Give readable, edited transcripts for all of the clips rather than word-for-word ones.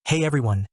Hey everyone!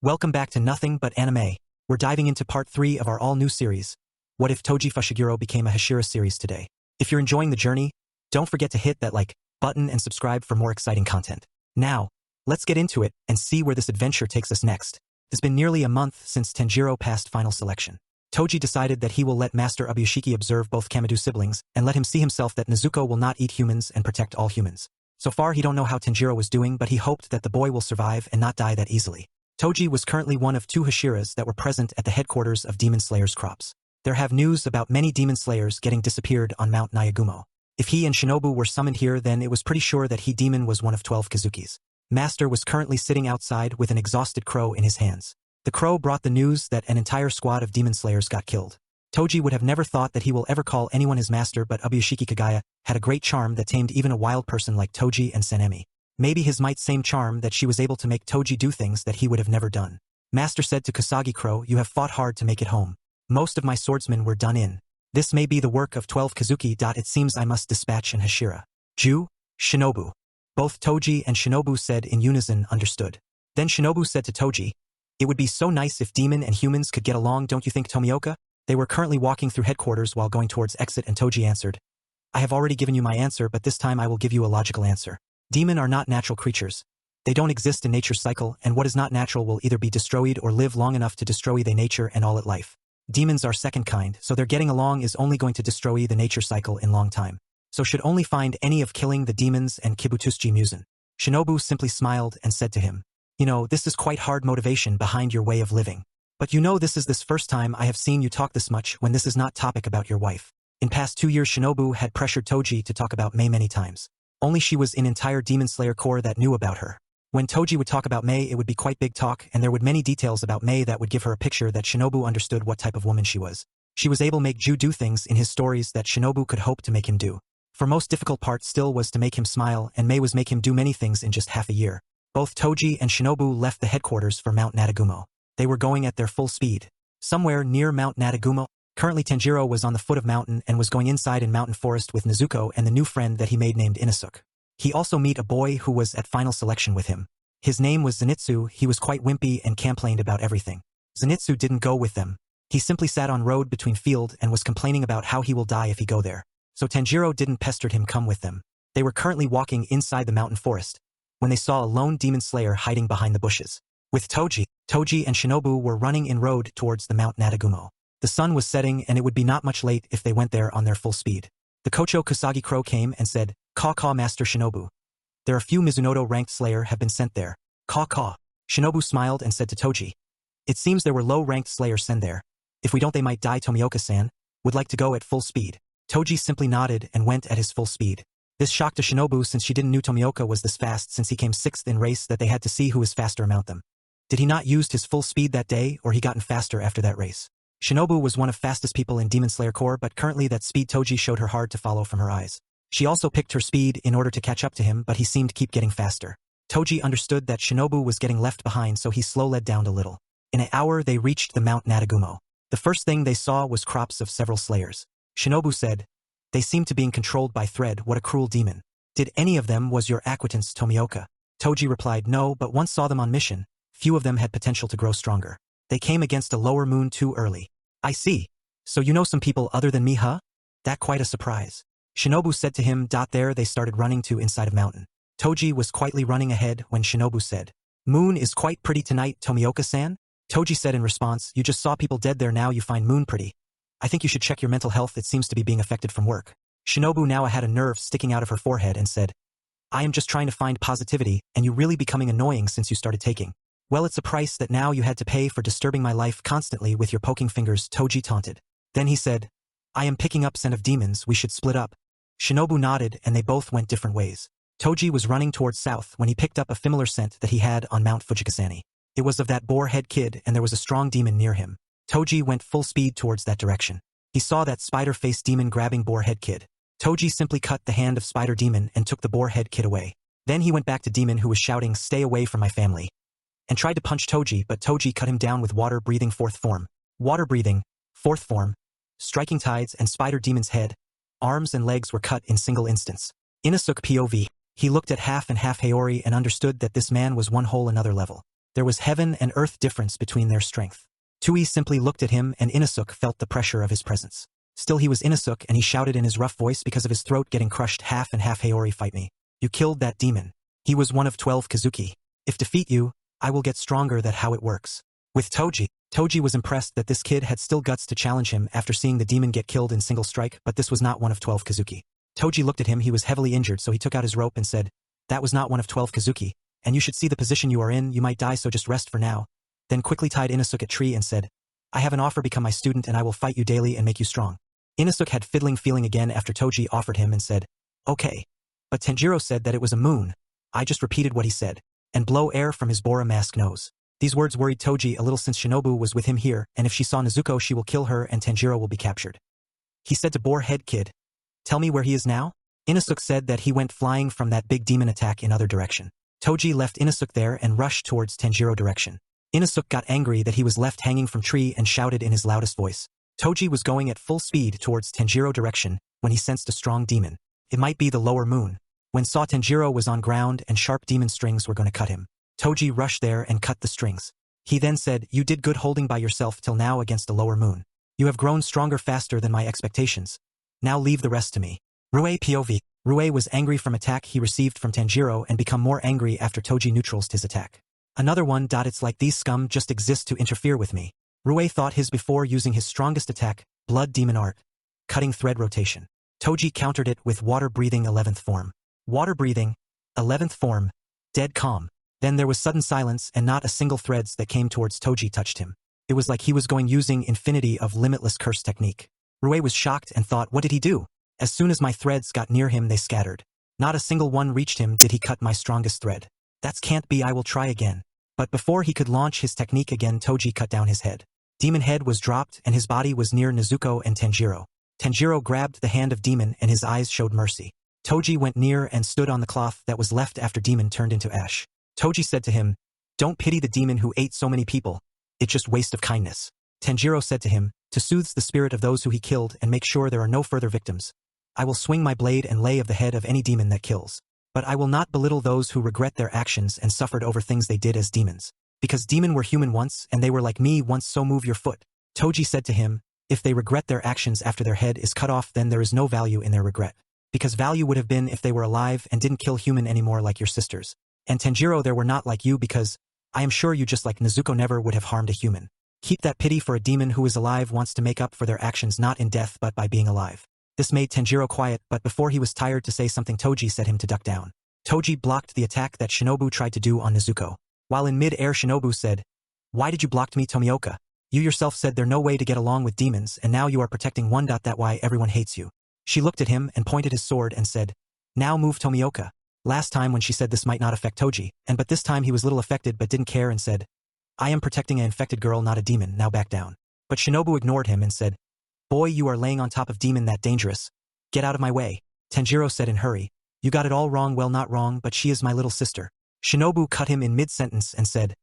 Welcome back to Nothing But Anime. We're diving into part 3 of our all-new series, What If Toji Fushiguro Became a Hashira series today. If you're enjoying the journey, don't forget to hit that like button and subscribe for more exciting content. Now, let's get into it and see where this adventure takes us next. It's been nearly a month since Tanjiro passed final selection. Toji decided that he will let Master Ubuyashiki observe both Kamado siblings and let him see himself that Nezuko will not eat humans and protect all humans. So far he don't know how Tanjiro was doing, but he hoped that the boy will survive and not die that easily. Toji was currently one of 2 Hashiras that were present at the headquarters of Demon Slayer's crops. There have news about many Demon Slayers getting disappeared on Mount Nayagumo. If he and Shinobu were summoned here, then it was pretty sure that he demon was one of 12 Kazukis. Master was currently sitting outside with an exhausted crow in his hands. The crow brought the news that an entire squad of Demon Slayers got killed. Toji would have never thought that he will ever call anyone his master, but Ubuyashiki Kagaya had a great charm that tamed even a wild person like Toji and Sanemi. Maybe his might's same charm that she was able to make Toji do things that he would have never done. Master said to Kasagi Crow, "You have fought hard to make it home. Most of my swordsmen were done in. This may be the work of 12 Kazuki. It seems I must dispatch an Hashira." Shinobu. Both Toji and Shinobu said in unison, "Understood." Then Shinobu said to Toji, "It would be so nice if demon and humans could get along, don't you think, Tomioka?" They were currently walking through headquarters while going towards exit, and Toji answered, "I have already given you my answer, but this time I will give you a logical answer. Demon are not natural creatures. They don't exist in nature's cycle, and what is not natural will either be destroyed or live long enough to destroy the nature and all it life. Demons are second kind, so their getting along is only going to destroy the nature cycle in long time. So should only find any of killing the demons and Kibutusuji Musen." Shinobu simply smiled and said to him, "You know, this is quite hard motivation behind your way of living. But you know, this is this first time I have seen you talk this much when this is not topic about your wife. In past 2 years Shinobu had pressured Toji to talk about Mei many times. Only she was in entire Demon Slayer Corps that knew about her. When Toji would talk about Mei, it would be quite big talk, and there would many details about Mei that would give her a picture that Shinobu understood what type of woman she was. She was able to make Ju do things in his stories that Shinobu could hope to make him do. For most difficult part still was to make him smile, and Mei was make him do many things in just half a year." Both Toji and Shinobu left the headquarters for Mount Nadagumo. They were going at their full speed. Somewhere near Mount Nadagumo, currently Tanjiro was on the foot of mountain and was going inside in mountain forest with Nezuko and the new friend that he made named Inosuke. He also meet a boy who was at final selection with him. His name was Zenitsu. He was quite wimpy and complained about everything. Zenitsu didn't go with them. He simply sat on road between field and was complaining about how he will die if he go there. So Tanjiro didn't pestered him come with them. They were currently walking inside the mountain forest when they saw a lone demon slayer hiding behind the bushes. With Toji and Shinobu were running in road towards the Mount Nadagumo. The sun was setting and it would be not much late if they went there on their full speed. The Kocho Kasagi Crow came and said, "Caw Master Shinobu. There are few Mizunoto ranked slayer have been sent there." Caw. Shinobu smiled and said to Toji, "It seems there were low ranked slayers sent there. If we don't they might die. Tomioka-san would like to go at full speed." Toji simply nodded and went at his full speed. This shocked to Shinobu since she didn't knew Tomioka was this fast, since he came 6th in race that they had to see who is faster among them. Did he not used his full speed that day, or he gotten faster after that race? Shinobu was one of fastest people in Demon Slayer Corps, but currently that speed Toji showed her hard to follow from her eyes. She also picked her speed in order to catch up to him, but he seemed to keep getting faster. Toji understood that Shinobu was getting left behind, so he slow-led down a little. In an hour they reached the Mount Nadagumo. The first thing they saw was crops of several slayers. Shinobu said, "They seem to being controlled by Thread. What a cruel demon. Did any of them was your acquaintance Tomioka?" Toji replied, "No, but once saw them on mission. Few of them had potential to grow stronger. They came against a lower moon too early." "I see. So you know some people other than me, huh? That quite a surprise." Shinobu said to him. There they started running to inside of mountain. Toji was quietly running ahead when Shinobu said, "Moon is quite pretty tonight, Tomioka-san?" Toji said in response, "You just saw people dead there, now you find moon pretty. I think you should check your mental health, it seems to be being affected from work." Shinobu now had a nerve sticking out of her forehead and said, "I am just trying to find positivity, and you really becoming annoying since you started taking. Well, it's a price that now you had to pay for disturbing my life constantly with your poking fingers," Toji taunted. Then he said, "I am picking up scent of demons, we should split up." Shinobu nodded and they both went different ways. Toji was running towards south when he picked up a familiar scent that he had on Mount Fujikasani. It was of that boar-head kid and there was a strong demon near him. Toji went full speed towards that direction. He saw that spider-faced demon grabbing boar-head kid. Toji simply cut the hand of spider demon and took the boar-head kid away. Then he went back to demon who was shouting, "Stay away from my family," and tried to punch Toji, but Toji cut him down with water-breathing 4th form. Water-breathing, 4th form, striking tides and spider demon's head, arms and legs were cut in single instance. Inosuke POV. He looked at half and half Haori and understood that this man was one whole another level. There was heaven and earth difference between their strength. Tui simply looked at him and Inosuke felt the pressure of his presence. Still he was Inosuke and he shouted in his rough voice because of his throat getting crushed half and half. Hayori, fight me. You killed that demon. He was one of 12 Kazuki. If defeat you, I will get stronger. That how it works. With Toji was impressed that this kid had still guts to challenge him after seeing the demon get killed in single strike, but this was not one of 12 Kazuki. Toji looked at him. He was heavily injured, so he took out his rope and said, that was not one of 12 Kazuki, and you should see the position you are in. You might die, so just rest for now. Then quickly tied Inosuke a tree and said, I have an offer. Become my student and I will fight you daily and make you strong. Inosuke had fiddling feeling again after Toji offered him and said, okay. But Tanjiro said that it was a moon. I just repeated what he said. And blow air from his Bora mask nose. These words worried Toji a little since Shinobu was with him here, and if she saw Nezuko she will kill her and Tanjiro will be captured. He said to Boar Head Kid, tell me where he is now? Inosuke said that he went flying from that big demon attack in other direction. Toji left Inosuke there and rushed towards Tanjiro direction. Inosuke got angry that he was left hanging from tree and shouted in his loudest voice. Toji was going at full speed towards Tanjiro direction when he sensed a strong demon. It might be the lower moon. When saw Tanjiro was on ground and sharp demon strings were going to cut him. Toji rushed there and cut the strings. He then said, you did good holding by yourself till now against the lower moon. You have grown stronger faster than my expectations. Now leave the rest to me. Rue POV. Rue was angry from attack he received from Tanjiro and become more angry after Toji neutralized his attack. Another one. It's like these scum just exist to interfere with me. Rue thought his before using his strongest attack, Blood Demon Art. Cutting thread rotation. Toji countered it with water breathing 11th form. Water breathing, 11th form, dead calm. Then there was sudden silence and not a single threads that came towards Toji touched him. It was like he was going using infinity of limitless curse technique. Rue was shocked and thought, what did he do? As soon as my threads got near him they scattered. Not a single one reached him. Did he cut my strongest thread? That can't be. I will try again. But before he could launch his technique again Toji cut down his head. Demon head was dropped and his body was near Nezuko and Tanjiro. Tanjiro grabbed the hand of demon and his eyes showed mercy. Toji went near and stood on the cloth that was left after demon turned into ash. Toji said to him, don't pity the demon who ate so many people. It's just waste of kindness. Tanjiro said to him, to soothe the spirit of those who he killed and make sure there are no further victims. I will swing my blade and lay of the head of any demon that kills. But I will not belittle those who regret their actions and suffered over things they did as demons. Because demon were human once and they were like me once, so move your foot. Toji said to him, if they regret their actions after their head is cut off then there is no value in their regret. Because value would have been if they were alive and didn't kill human anymore like your sisters. And Tanjiro they were not like you because, I am sure you just like Nezuko never would have harmed a human. Keep that pity for a demon who is alive wants to make up for their actions not in death but by being alive. This made Tanjiro quiet but before he was tired to say something Toji said him to duck down. Toji blocked the attack that Shinobu tried to do on Nezuko. While in mid-air Shinobu said, why did you block me Tomioka? You yourself said there's no way to get along with demons and now you are protecting one. That why everyone hates you. She looked at him and pointed his sword and said, now move Tomioka. Last time when she said this might not affect Toji, but this time he was little affected but didn't care and said, I am protecting an infected girl not a demon, now back down. But Shinobu ignored him and said, boy you are laying on top of demon that dangerous. Get out of my way. Tanjiro said in hurry, you got it all wrong. Well not wrong but she is my little sister. Shinobu cut him in mid-sentence and said,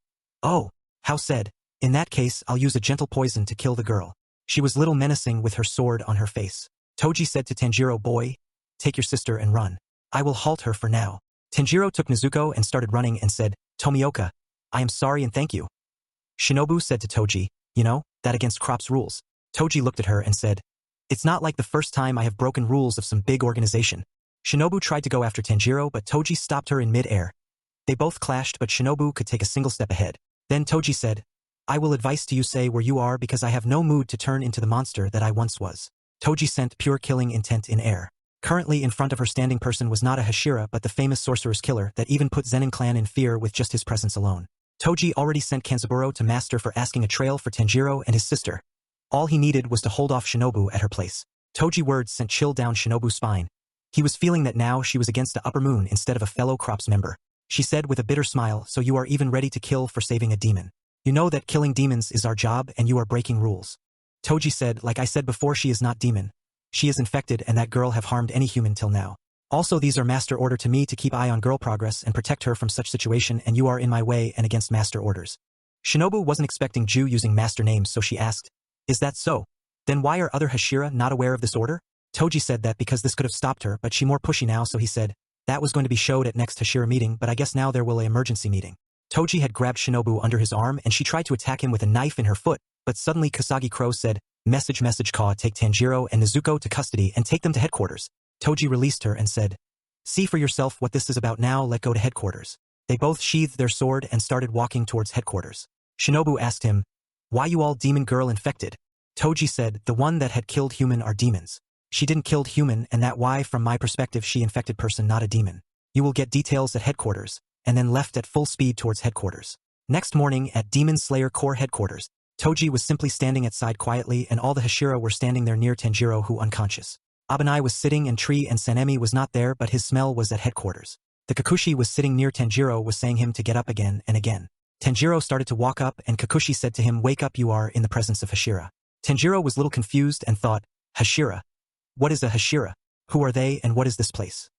oh, how said, in that case I'll use a gentle poison to kill the girl. She was little menacing with her sword on her face. Toji said to Tanjiro, boy, take your sister and run. I will halt her for now. Tanjiro took Nezuko and started running and said, Tomioka, I am sorry and thank you. Shinobu said to Toji, you know, that against Crop's rules. Toji looked at her and said, it's not like the first time I have broken rules of some big organization. Shinobu tried to go after Tanjiro but Toji stopped her in mid-air. They both clashed but Shinobu could take a single step ahead. Then Toji said, I will advise to you say where you are because I have no mood to turn into the monster that I once was. Toji sent pure killing intent in air. Currently in front of her standing person was not a Hashira but the famous sorcerer's killer that even put Zenin clan in fear with just his presence alone. Toji already sent Kanzaburo to master for asking a trail for Tanjiro and his sister. All he needed was to hold off Shinobu at her place. Toji words sent chill down Shinobu's spine. He was feeling that now she was against the upper moon instead of a fellow Crops member. She said with a bitter smile, so you are even ready to kill for saving a demon. You know that killing demons is our job and you are breaking rules. Toji said, like I said before, she is not demon. She is infected and that girl have harmed any human till now. Also these are master order to me to keep eye on girl progress and protect her from such situation and you are in my way and against master orders. Shinobu wasn't expecting Ju using master names so she asked, is that so? Then why are other Hashira not aware of this order? Toji said that because this could have stopped her but she more pushy now so he said, that was going to be showed at next Hashira meeting but I guess now there will a emergency meeting. Toji had grabbed Shinobu under his arm and she tried to attack him with a knife in her foot, but suddenly Kasagi Crow said, Message Ka, take Tanjiro and Nezuko to custody and take them to headquarters. Toji released her and said, See for yourself what this is about now, let go to headquarters. They both sheathed their sword and started walking towards headquarters. Shinobu asked him, Why you all demon girl infected? Toji said, The one that had killed human are demons. She didn't killed human and that why from my perspective she infected person not a demon. You will get details at headquarters, and then left at full speed towards headquarters. Next morning at Demon Slayer Corps headquarters, Toji was simply standing outside quietly and all the Hashira were standing there near Tanjiro who unconscious. Abanai was sitting in tree and Sanemi was not there but his smell was at headquarters. The Kikuchi was sitting near Tanjiro was saying him to get up again and again. Tanjiro started to walk up and Kikuchi said to him, Wake up, you are in the presence of Hashira. Tanjiro was a little confused and thought, Hashira? What is a Hashira? Who are they and what is this place?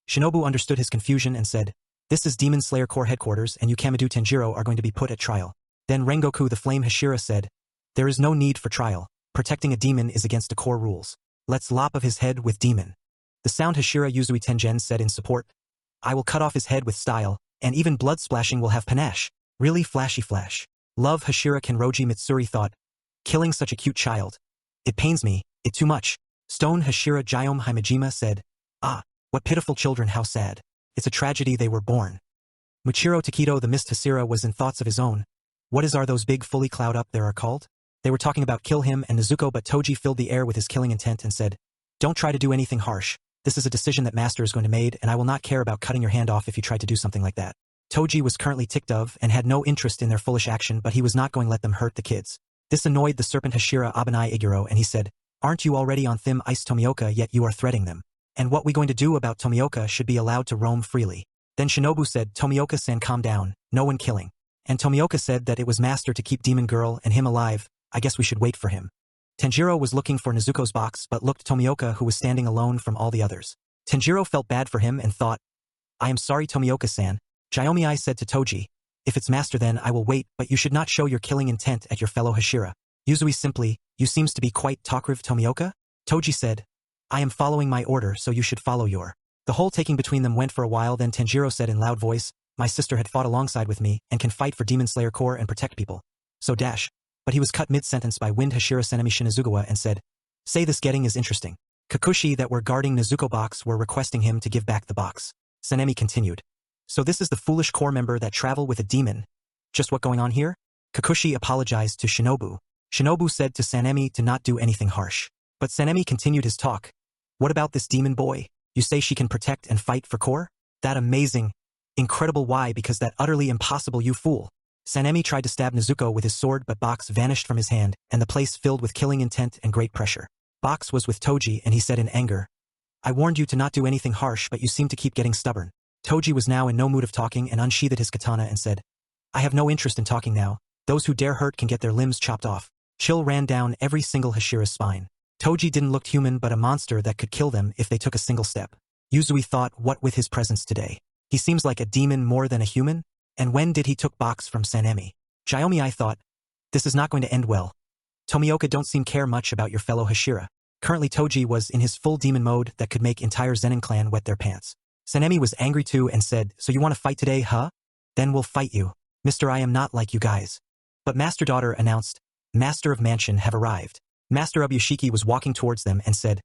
Shinobu understood his confusion and said, This is Demon Slayer Corps headquarters and you Kamado Tanjiro are going to be put at trial. Then Rengoku the Flame Hashira said, There is no need for trial. Protecting a demon is against the core rules. Let's lop of his head with demon. The sound Hashira Yuzui Tengen said in support, I will cut off his head with style, and even blood splashing will have panache. Really flashy flash. Love Hashira Kenroji Mitsuri thought, Killing such a cute child. It pains me, it too much. Stone Hashira Jaiome Himejima said, Ah, what pitiful children, how sad. It's a tragedy they were born. Muchiro Takedo the Mist Hashira was in thoughts of his own. What are those big fully cloud up there are called? They were talking about kill him and Nezuko but Toji filled the air with his killing intent and said, Don't try to do anything harsh. This is a decision that Master is going to make and I will not care about cutting your hand off if you try to do something like that. Toji was currently ticked of and had no interest in their foolish action but he was not going to let them hurt the kids. This annoyed the serpent Hashira Abanai Iguro and he said, Aren't you already on thin ice Tomioka yet you are threatening them? And what we going to do about Tomioka should be allowed to roam freely. Then Shinobu said, Tomioka-san calm down, no one killing. And Tomioka said that it was Master to keep Demon Girl and him alive, I guess we should wait for him. Tanjiro was looking for Nezuko's box but looked Tomioka who was standing alone from all the others. Tanjiro felt bad for him and thought, I am sorry Tomioka-san. Jaiomei said to Toji, If it's Master then I will wait but you should not show your killing intent at your fellow Hashira. Yuzui simply, You seems to be quite talkative Tomioka? Toji said, I am following my order so you should follow your. The whole taking between them went for a while then Tanjiro said in loud voice, My sister had fought alongside with me and can fight for Demon Slayer Corps and protect people. So dash. But he was cut mid-sentence by Wind Hashira Senemi Shinazugawa and said, Say this getting is interesting. Kikuchi that were guarding Nezuko box were requesting him to give back the box. Senemi continued. So this is the foolish core member that travel with a demon. Just what going on here? Kikuchi apologized to Shinobu. Shinobu said to Sanemi to not do anything harsh. But Sanemi continued his talk. What about this demon boy? You say she can protect and fight for core? That amazing. Incredible why because that utterly impossible you fool. Sanemi tried to stab Nezuko with his sword but Box vanished from his hand and the place filled with killing intent and great pressure. Box was with Toji and he said in anger, I warned you to not do anything harsh but you seem to keep getting stubborn. Toji was now in no mood of talking and unsheathed his katana and said, I have no interest in talking now. Those who dare hurt can get their limbs chopped off. Chill ran down every single Hashira's spine. Toji didn't look human but a monster that could kill them if they took a single step. Yuzui thought, what with his presence today? He seems like a demon more than a human? And when did he took box from Sanemi? Jaiomei thought, this is not going to end well. Tomioka don't seem care much about your fellow Hashira. Currently Toji was in his full demon mode that could make entire Zenin clan wet their pants. Sanemi was angry too and said, so you want to fight today, huh? Then we'll fight you. Mister, I am not like you guys. But Master Daughter announced, Master of Mansion have arrived. Master Ubuyashiki was walking towards them and said,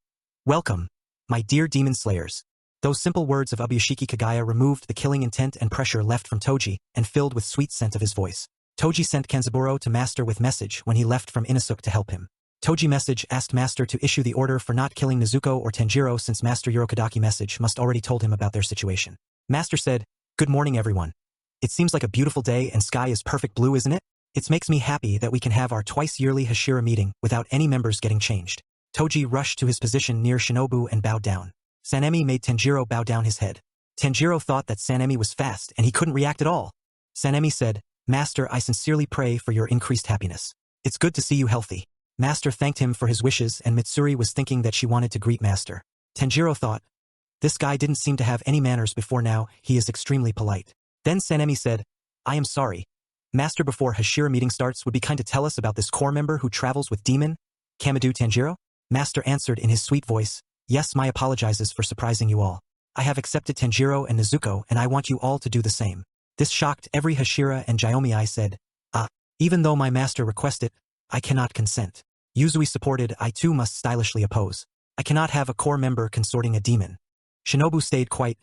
Welcome, my dear demon slayers. Those simple words of Ubuyashiki Kagaya removed the killing intent and pressure left from Toji and filled with sweet scent of his voice. Toji sent Kenzaburo to Master with message when he left from Inosuke to help him. Toji message asked Master to issue the order for not killing Nezuko or Tanjiro since Master Yorokadaki message must already told him about their situation. Master said, Good morning everyone. It seems like a beautiful day and sky is perfect blue, isn't it? It makes me happy that we can have our twice-yearly Hashira meeting without any members getting changed. Toji rushed to his position near Shinobu and bowed down. Sanemi made Tanjiro bow down his head. Tanjiro thought that Sanemi was fast and he couldn't react at all. Sanemi said, Master, I sincerely pray for your increased happiness. It's good to see you healthy. Master thanked him for his wishes and Mitsuri was thinking that she wanted to greet Master. Tanjiro thought, this guy didn't seem to have any manners before now, he is extremely polite. Then Sanemi said, I am sorry. Master, before Hashira meeting starts would be kind to tell us about this core member who travels with demon? Kamado Tanjiro? Master answered in his sweet voice, Yes, my apologizes for surprising you all. I have accepted Tanjiro and Nezuko and I want you all to do the same. This shocked every Hashira, and Jiyomi said, even though my master requested, I cannot consent. Yuzui supported, I too must stylishly oppose. I cannot have a core member consorting a demon. Shinobu stayed quiet.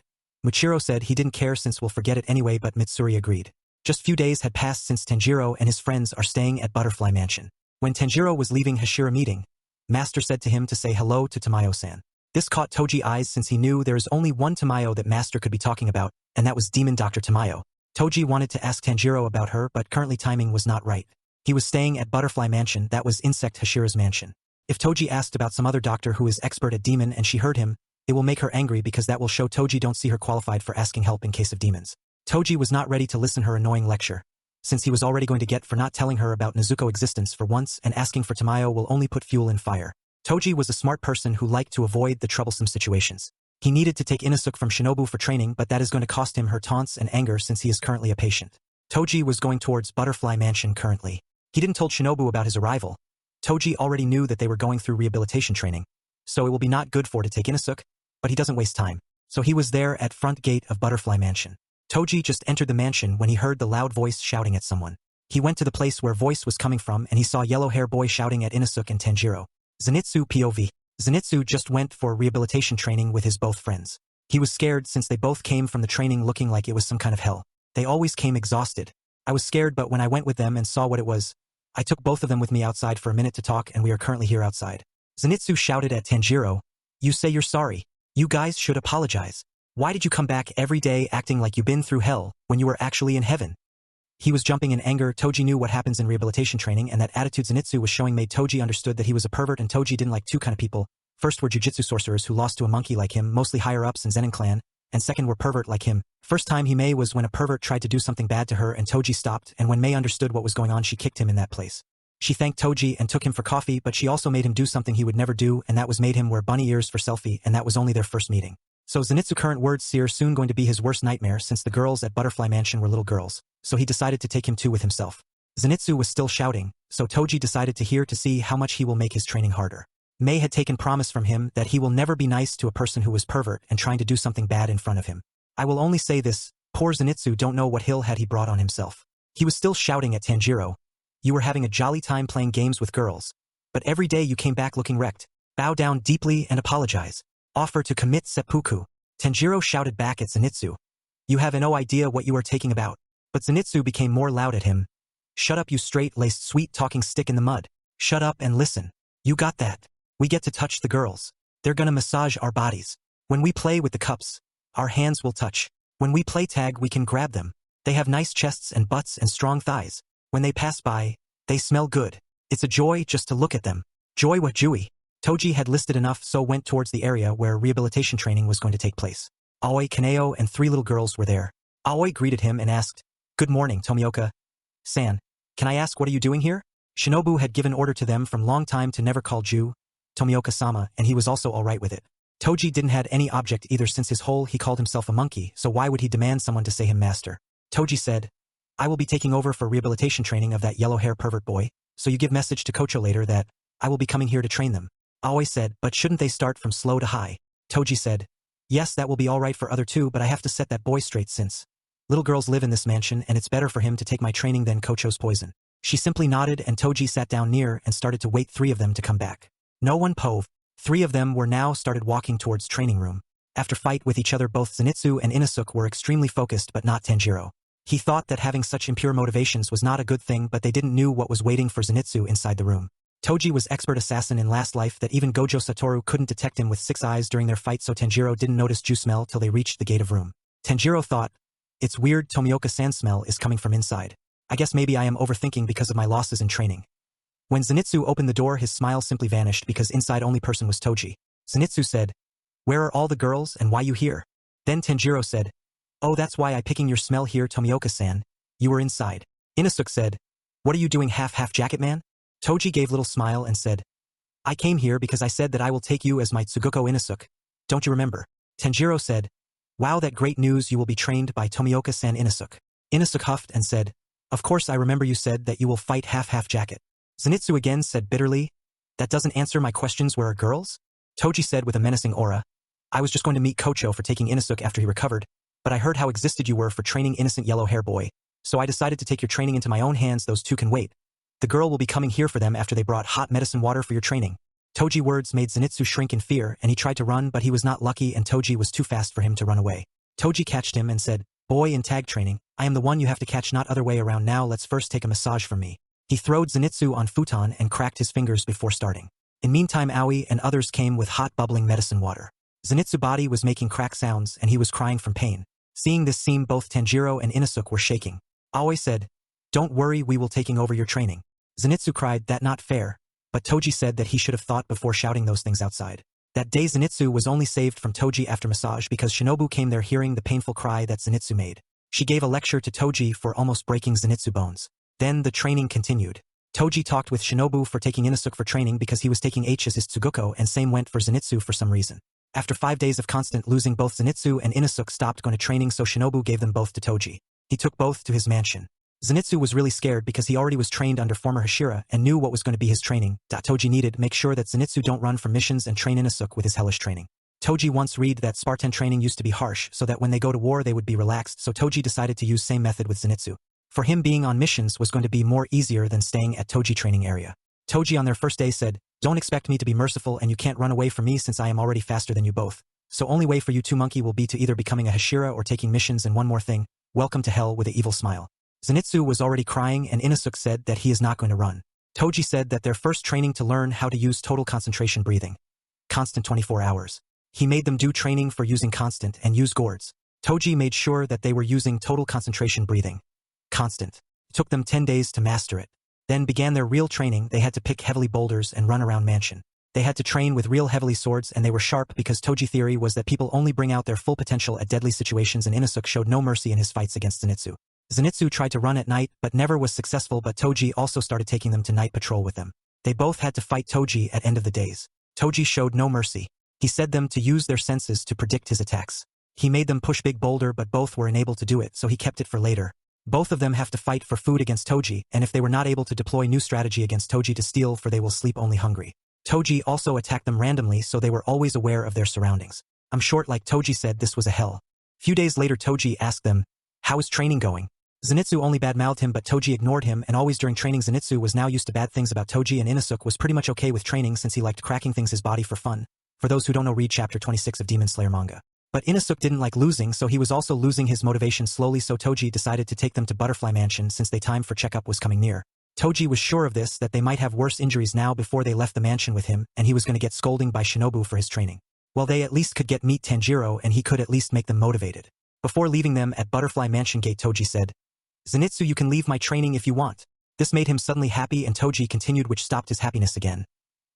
Muchiro said he didn't care since we'll forget it anyway, but Mitsuri agreed. Just few days had passed since Tanjiro and his friends are staying at Butterfly Mansion. When Tanjiro was leaving Hashira meeting, Master said to him to say hello to Tamayo-san. This caught Toji's eyes since he knew there is only one Tamayo that Master could be talking about, and that was Demon Dr. Tamayo. Toji wanted to ask Tanjiro about her, but currently timing was not right. He was staying at Butterfly Mansion, that was Insect Hashira's mansion. If Toji asked about some other doctor who is expert at demon and she heard him, it will make her angry because that will show Toji don't see her qualified for asking help in case of demons. Toji was not ready to listen her annoying lecture, since he was already going to get for not telling her about Nezuko existence for once, and asking for Tamayo will only put fuel in fire. Toji was a smart person who liked to avoid the troublesome situations. He needed to take Inosuke from Shinobu for training, but that is going to cost him her taunts and anger since he is currently a patient. Toji was going towards Butterfly Mansion currently. He didn't told Shinobu about his arrival. Toji already knew that they were going through rehabilitation training, so it will be not good for to take Inosuke, but he doesn't waste time. So he was there at front gate of Butterfly Mansion. Toji just entered the mansion when he heard the loud voice shouting at someone. He went to the place where voice was coming from and he saw yellow hair boy shouting at Inosuke and Tanjiro. Zenitsu POV. Zenitsu just went for rehabilitation training with his both friends. He was scared since they both came from the training looking like it was some kind of hell. They always came exhausted. I was scared, but when I went with them and saw what it was, I took both of them with me outside for a minute to talk, and we are currently here outside. Zenitsu shouted at Tanjiro, you say you're sorry. You guys should apologize. Why did you come back every day acting like you've been through hell when you were actually in heaven? He was jumping in anger. Toji knew what happens in rehabilitation training, and that attitude Zenitsu was showing made Toji understood that he was a pervert, and Toji didn't like two kind of people. First were jujutsu sorcerers who lost to a monkey like him, mostly higher-ups in Zenin clan, and second were pervert like him. First time he Mei was when a pervert tried to do something bad to her and Toji stopped, and when Mei understood what was going on she kicked him in that place. She thanked Toji and took him for coffee, but she also made him do something he would never do, and that was made him wear bunny ears for selfie, and that was only their first meeting. So Zenitsu current words seer soon going to be his worst nightmare since the girls at Butterfly Mansion were little girls, so he decided to take him too with himself. Zenitsu was still shouting, so Toji decided to hear to see how much he will make his training harder. Mei had taken promise from him that he will never be nice to a person who was pervert and trying to do something bad in front of him. I will only say this, poor Zenitsu don't know what hill had he brought on himself. He was still shouting at Tanjiro, you were having a jolly time playing games with girls, but every day you came back looking wrecked. Bow down deeply and apologize. Offer to commit seppuku. Tanjiro shouted back at Zenitsu. You have no idea what you are taking about. But Zenitsu became more loud at him. Shut up you straight-laced sweet-talking stick in the mud. Shut up and listen. You got that. We get to touch the girls. They're gonna massage our bodies. When we play with the cups, our hands will touch. When we play tag we can grab them. They have nice chests and butts and strong thighs. When they pass by, they smell good. It's a joy just to look at them. Joy what Jui. Toji had listed enough, so went towards the area where rehabilitation training was going to take place. Aoi, Kaneo, and 3 little girls were there. Aoi greeted him and asked, Good morning, Tomioka. San, can I ask what are you doing here? Shinobu had given order to them from long time to never call Ju, Tomioka-sama, and he was also alright with it. Toji didn't had any object either since his whole he called himself a monkey, so why would he demand someone to say him master? Toji said, I will be taking over for rehabilitation training of that yellow hair pervert boy, so you give message to Kocho later that I will be coming here to train them. Aoi said, but shouldn't they start from slow to high? Toji said, yes, that will be alright for other two, but I have to set that boy straight since little girls live in this mansion and it's better for him to take my training than Kocho's poison. She simply nodded and Toji sat down near and started to wait 3 of them to come back. No one pove. 3 of them were now started walking towards training room. After fight with each other both Zenitsu and Inosuke were extremely focused but not Tanjiro. He thought that having such impure motivations was not a good thing, but they didn't knew what was waiting for Zenitsu inside the room. Toji was expert assassin in last life that even Gojo Satoru couldn't detect him with 6 eyes during their fight, so Tanjiro didn't notice Ju smell till they reached the gate of room. Tanjiro thought, it's weird Tomioka-san smell is coming from inside. I guess maybe I am overthinking because of my losses in training. When Zenitsu opened the door his smile simply vanished because inside only person was Toji. Zenitsu said, where are all the girls and why you here? Then Tanjiro said, oh that's why I picking your smell here Tomioka-san, you were inside. Inosuke said, what are you doing half jacket man? Toji gave little smile and said, I came here because I said that I will take you as my Tsuguko Inosuke. Don't you remember? Tanjiro said, wow that great news you will be trained by Tomioka-san Inosuke. Inosuke huffed and said, of course I remember you said that you will fight half jacket. Zenitsu again said bitterly, that doesn't answer my questions where are girls? Toji said with a menacing aura, I was just going to meet Kocho for taking Inosuke after he recovered, but I heard how exhausted you were for training innocent yellow hair boy, so I decided to take your training into my own hands. Those two can wait. The girl will be coming here for them after they brought hot medicine water for your training. Toji words made Zenitsu shrink in fear and he tried to run but he was not lucky and Toji was too fast for him to run away. Toji catched him and said, boy in tag training, I am the one you have to catch not other way around now let's first take a massage from me. He throwed Zenitsu on futon and cracked his fingers before starting. In meantime Aoi and others came with hot bubbling medicine water. Zenitsu's body was making crack sounds and he was crying from pain. Seeing this scene both Tanjiro and Inosuke were shaking. Aoi said, don't worry we will taking over your training. Zenitsu cried that not fair, but Toji said that he should have thought before shouting those things outside. That day Zenitsu was only saved from Toji after massage because Shinobu came there hearing the painful cry that Zenitsu made. She gave a lecture to Toji for almost breaking Zenitsu bones. Then the training continued. Toji talked with Shinobu for taking Inosuke for training because he was taking H as his Tsuguko and same went for Zenitsu for some reason. After 5 days of constant losing both Zenitsu and Inosuke stopped going to training so Shinobu gave them both to Toji. He took both to his mansion. Zenitsu was really scared because he already was trained under former Hashira and knew what was going to be his training. Toji needed make sure that Zenitsu don't run from missions and train Inosuke with his hellish training. Toji once read that Spartan training used to be harsh so that when they go to war they would be relaxed so Toji decided to use same method with Zenitsu. For him being on missions was going to be more easier than staying at Toji training area. Toji on their first day said, don't expect me to be merciful and you can't run away from me since I am already faster than you both. So only way for you two monkey will be to either becoming a Hashira or taking missions and one more thing, welcome to hell with an evil smile. Zenitsu was already crying and Inosuke said that he is not going to run. Toji said that their first training to learn how to use total concentration breathing. Constant 24 hours. He made them do training for using constant and use gourds. Toji made sure that they were using total concentration breathing. Constant. It took them 10 days to master it. Then began their real training. They had to pick heavily boulders and run around mansion. They had to train with real heavily swords and they were sharp because Toji theory was that people only bring out their full potential at deadly situations and Inosuke showed no mercy in his fights against Zenitsu. Zenitsu tried to run at night but never was successful but Toji also started taking them to night patrol with them. They both had to fight Toji at end of the days. Toji showed no mercy. He said them to use their senses to predict his attacks. He made them push big boulder but both were unable to do it so he kept it for later. Both of them have to fight for food against Toji and if they were not able to deploy new strategy against Toji to steal for they will sleep only hungry. Toji also attacked them randomly so they were always aware of their surroundings. I'm short like Toji said this was a hell. Few days later Toji asked them, how is training going? Zenitsu only bad-mouthed him but Toji ignored him and always during training Zenitsu was now used to bad things about Toji and Inosuke was pretty much okay with training since he liked cracking things his body for fun. For those who don't know read chapter 26 of Demon Slayer manga. But Inosuke didn't like losing so he was also losing his motivation slowly so Toji decided to take them to Butterfly Mansion since the time for checkup was coming near. Toji was sure of this that they might have worse injuries now before they left the mansion with him and he was going to get scolding by Shinobu for his training. Well they at least could get meet Tanjiro and he could at least make them motivated. Before leaving them at Butterfly Mansion gate Toji said, Zenitsu you can leave my training if you want. This made him suddenly happy and Toji continued which stopped his happiness again.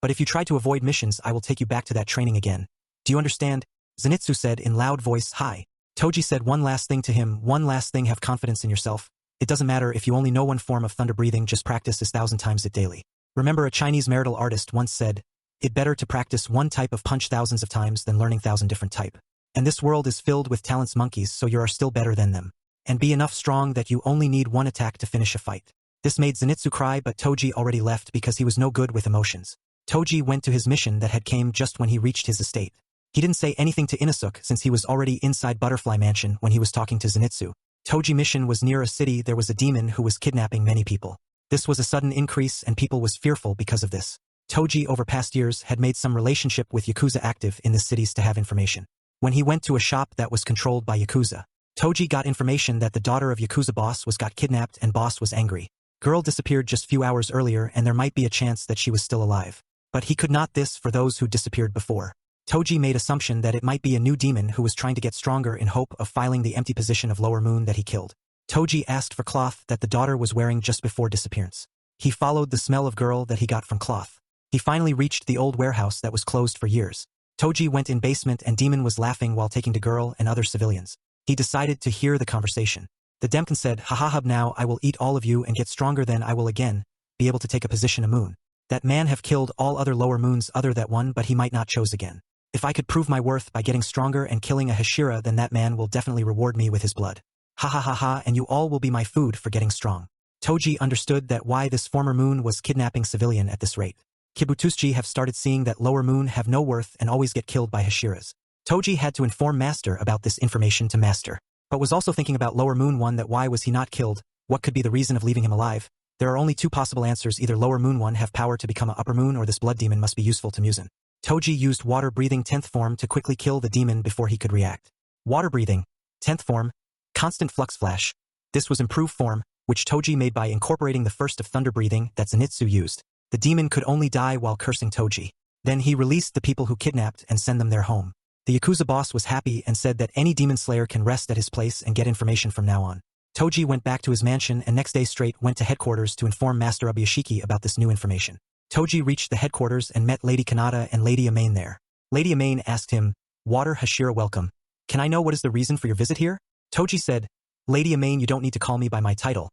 But if you try to avoid missions I will take you back to that training again. Do you understand? Zenitsu said in loud voice hi. Toji said one last thing to him, one last thing have confidence in yourself. It doesn't matter if you only know one form of thunder breathing just practice this 1,000 times it daily. Remember a Chinese marital artist once said, it better to practice one type of punch thousands of times than learning 1,000 different type. And this world is filled with talents monkeys so you are still better than them. And be enough strong that you only need one attack to finish a fight. This made Zenitsu cry but Toji already left because he was no good with emotions. Toji went to his mission that had came just when he reached his estate. He didn't say anything to Inosuke since he was already inside Butterfly Mansion when he was talking to Zenitsu. Toji mission was near a city there was a demon who was kidnapping many people. This was a sudden increase and people was fearful because of this. Toji over past years had made some relationship with Yakuza active in the cities to have information. When he went to a shop that was controlled by Yakuza, Toji got information that the daughter of Yakuza boss was got kidnapped and boss was angry. Girl disappeared just few hours earlier and there might be a chance that she was still alive. But he could not this for those who disappeared before. Toji made assumption that it might be a new demon who was trying to get stronger in hope of filing the empty position of Lower Moon that he killed. Toji asked for cloth that the daughter was wearing just before disappearance. He followed the smell of girl that he got from cloth. He finally reached the old warehouse that was closed for years. Toji went in basement and demon was laughing while taking the girl and other civilians. He decided to hear the conversation. The Demkin said, "Ha now I will eat all of you and get stronger then I will again be able to take a position a moon. That man have killed all other lower moons other that one but he might not chose again. If I could prove my worth by getting stronger and killing a Hashira then that man will definitely reward me with his blood. Ha and you all will be my food for getting strong." Toji understood that why this former moon was kidnapping civilian at this rate. Kibutusuchi have started seeing that lower moon have no worth and always get killed by Hashiras. Toji had to inform Master about this information to Master. but was also thinking about Lower Moon 1 that why was he not killed, what could be the reason of leaving him alive. There are only two possible answers, either Lower Moon 1 have power to become a Upper Moon or this blood demon must be useful to Muzan. Toji used water-breathing 10th form to quickly kill the demon before he could react. Water-breathing, 10th form, constant flux flash. This was improved form, which Toji made by incorporating the first of thunder-breathing that Zenitsu used. The demon could only die while cursing Toji. Then he released the people who kidnapped and sent them their home. The Yakuza boss was happy and said that any demon slayer can rest at his place and get information from now on. Toji went back to his mansion and next day straight went to headquarters to inform Master Obuyashiki about this new information. Toji reached the headquarters and met Lady Kanata and Lady Amain there. Lady Amain asked him, "Water Hashira, welcome. Can I know what is the reason for your visit here?" Toji said, "Lady Amain, you don't need to call me by my title.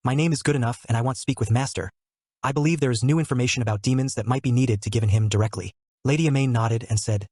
My name is good enough and I want to speak with Master. I believe there is new information about demons that might be needed to given him directly." Lady Amain nodded and said,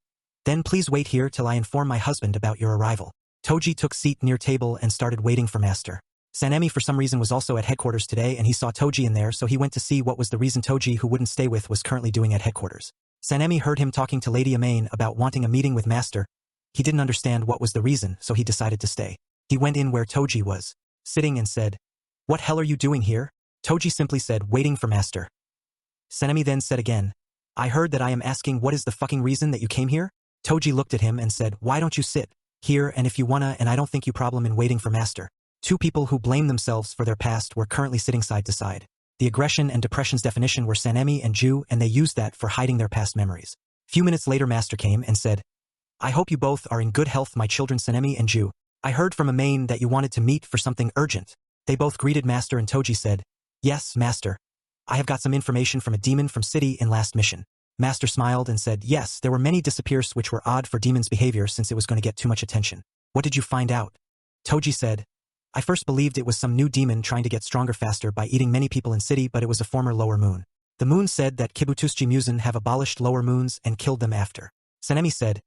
"Then please wait here till I inform my husband about your arrival." Toji took seat near table and started waiting for Master. Sanemi for some reason was also at headquarters today and he saw Toji in there, so he went to see what was the reason Toji, who wouldn't stay with, was currently doing at headquarters. Sanemi heard him talking to Lady Amain about wanting a meeting with Master. He didn't understand what was the reason, so he decided to stay. He went in where Toji was sitting and said, "What hell are you doing here?" Toji simply said, "Waiting for Master." Sanemi then said again, "I heard that I am asking what is the fucking reason that you came here?" Toji looked at him and said, "Why don't you sit here, and if you wanna, and I don't think you problem in waiting for Master." Two people who blame themselves for their past were currently sitting side to side. The aggression and depression's definition were Sanemi and Ju, and they used that for hiding their past memories. Few minutes later Master came and said, "I hope you both are in good health, my children Sanemi and Ju. I heard from Amain that you wanted to meet for something urgent." They both greeted Master and Toji said, "Yes, Master. I have got some information from a demon from city in last mission." Master smiled and said, "Yes, there were many disappears which were odd for demon's behavior since it was going to get too much attention. What did you find out?" Toji said, "I first believed it was some new demon trying to get stronger faster by eating many people in city, but it was a former lower moon. The moon said that Kibutusuji Muzan have abolished lower moons and killed them after." Sanemi said,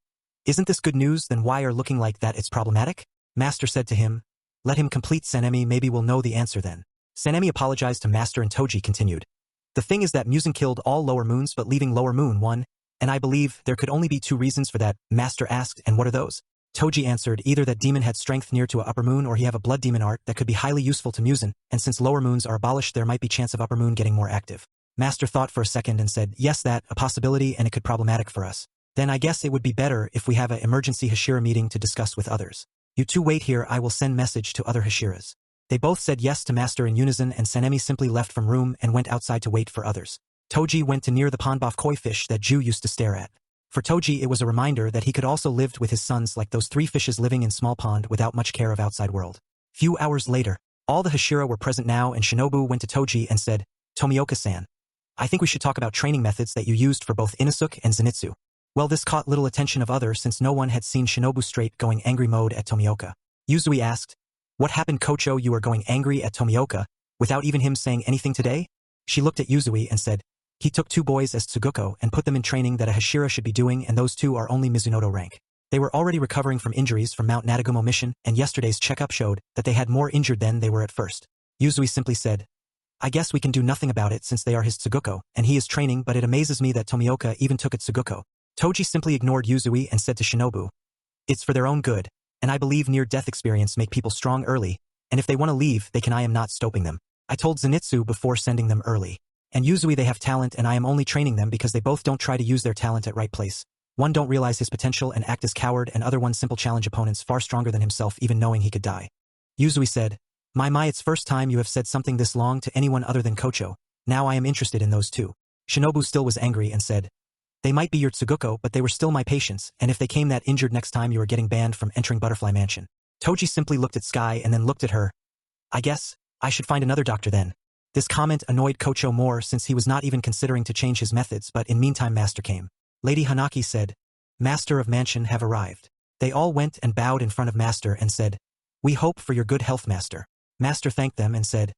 "Isn't this good news? Then why are looking like that it's problematic?" Master said to him, "Let him complete Sanemi, maybe we'll know the answer then." Sanemi apologized to Master and Toji continued, "The thing is that Muzan killed all lower moons but leaving lower moon one, and I believe there could only be two reasons for that." Master asked, "And what are those?" Toji answered, "Either that demon had strength near to a upper moon or he have a blood demon art that could be highly useful to Muzan, and since lower moons are abolished there might be chance of upper moon getting more active." Master thought for a second and said, "Yes, that, a possibility, and it could problematic for us. Then I guess it would be better if we have an emergency Hashira meeting to discuss with others. You two wait here, I will send message to other Hashiras." They both said yes to Master in unison, and Sanemi simply left from room and went outside to wait for others. Toji went to near the pond of koi fish that Ju used to stare at. For Toji it was a reminder that he could also lived with his sons like those three fishes living in small pond without much care of outside world. Few hours later, all the Hashira were present now and Shinobu went to Toji and said, "Tomioka-san, I think we should talk about training methods that you used for both Inosuke and Zenitsu." Well, this caught little attention of others since no one had seen Shinobu straight going angry mode at Tomioka. Yuzui asked, "What happened, Kocho? You are going angry at Tomioka without even him saying anything today?" She looked at Yuzui and said, "He took two boys as Tsuguko and put them in training that a Hashira should be doing, and those two are only Mizunoto rank. They were already recovering from injuries from Mount Nadagumo mission, and yesterday's checkup showed that they had more injured than they were at first." Yuzui simply said, "I guess we can do nothing about it since they are his Tsuguko, and he is training, but it amazes me that Tomioka even took a Tsuguko." Toji simply ignored Yuzui and said to Shinobu, "It's for their own good, and I believe near-death experience make people strong early, and if they want to leave, they can. I am not stopping them. I told Zenitsu before sending them early. And Yuzui they have talent and I am only training them because they both don't try to use their talent at right place. One don't realize his potential and act as coward, and other one simple challenge opponents far stronger than himself even knowing he could die." Yuzui said, My, it's first time you have said something this long to anyone other than Kocho. Now I am interested in those two." Shinobu still was angry and said, "They might be your Tsuguko, but they were still my patients, and if they came that injured next time you are getting banned from entering Butterfly Mansion." Toji simply looked at Sky and then looked at her. "I guess I should find another doctor then." This comment annoyed Kocho more since he was not even considering to change his methods, but in meantime Master came. Lady Hanaki said, "Master of Mansion have arrived." They all went and bowed in front of Master and said, "We hope for your good health, Master." Master thanked them and said,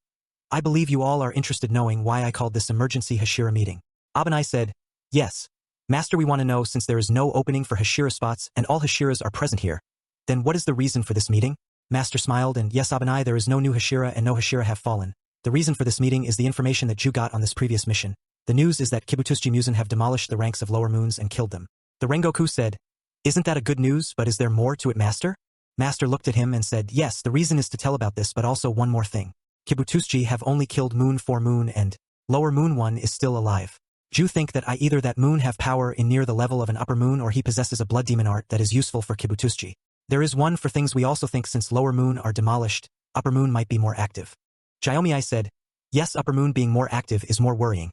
"I believe you all are interested knowing why I called this emergency Hashira meeting." Abanai said, "Yes. Master, we want to know, since there is no opening for Hashira spots and all Hashiras are present here, then what is the reason for this meeting?" Master smiled and, "Yes, Abanai, there is no new Hashira and no Hashira have fallen. The reason for this meeting is the information that Ju got on this previous mission. The news is that Kibutusuji Muzan have demolished the ranks of lower moons and killed them." The Rengoku said, "Isn't that a good news, but is there more to it, Master?" Master looked at him and said, yes, the reason is to tell about this, but also one more thing. Kibutsuji have only killed Moon 4 Moon and Lower Moon 1 is still alive. Ju think that either that Moon have power in near the level of an Upper Moon or he possesses a blood demon art that is useful for Kibutsuji. There is one for things we also think since Lower Moon are demolished, Upper Moon might be more active. Jiyomi said, yes, Upper Moon being more active is more worrying.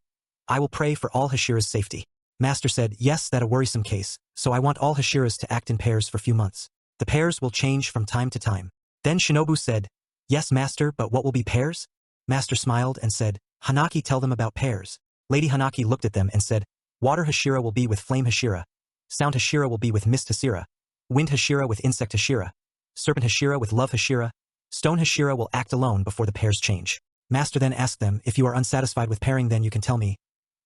I will pray for all Hashira's safety. Master said, yes, that a worrisome case, so I want all Hashiras to act in pairs for few months. The pairs will change from time to time. Then Shinobu said, yes, Master, but what will be pairs? Master smiled and said, Hanaki, tell them about pairs. Lady Hanaki looked at them and said, Water Hashira will be with Flame Hashira. Sound Hashira will be with Mist Hashira. Wind Hashira with Insect Hashira. Serpent Hashira with Love Hashira. Stone Hashira will act alone before the pairs change. Master then asked them, if you are unsatisfied with pairing then you can tell me.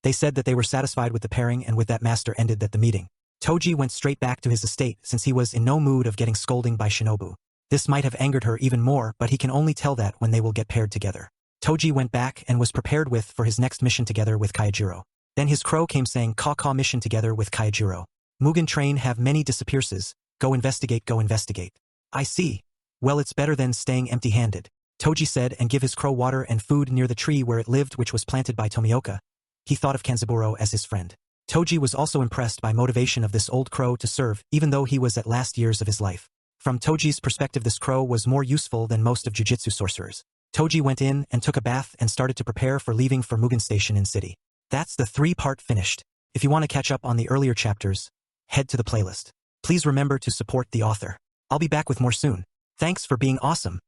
They said that they were satisfied with the pairing, and with that Master ended the meeting. Toji went straight back to his estate since he was in no mood of getting scolding by Shinobu. This might have angered her even more, but he can only tell that when they will get paired together. Toji went back and was prepared for his next mission together with Kaijiro. Then his crow came saying Ka mission together with Kaijiro. Mugen train have many disappearances, go investigate. I see. Well, it's better than staying empty-handed. Toji said and give his crow water and food near the tree where it lived which was planted by Tomioka. He thought of Kanzaburo as his friend. Toji was also impressed by motivation of this old crow to serve even though he was at last years of his life. From Toji's perspective this crow was more useful than most of Jujutsu sorcerers. Toji went in and took a bath and started to prepare for leaving for Mugen Station in city. That's the 3-part finished. If you want to catch up on the earlier chapters, head to the playlist. Please remember to support the author. I'll be back with more soon. Thanks for being awesome.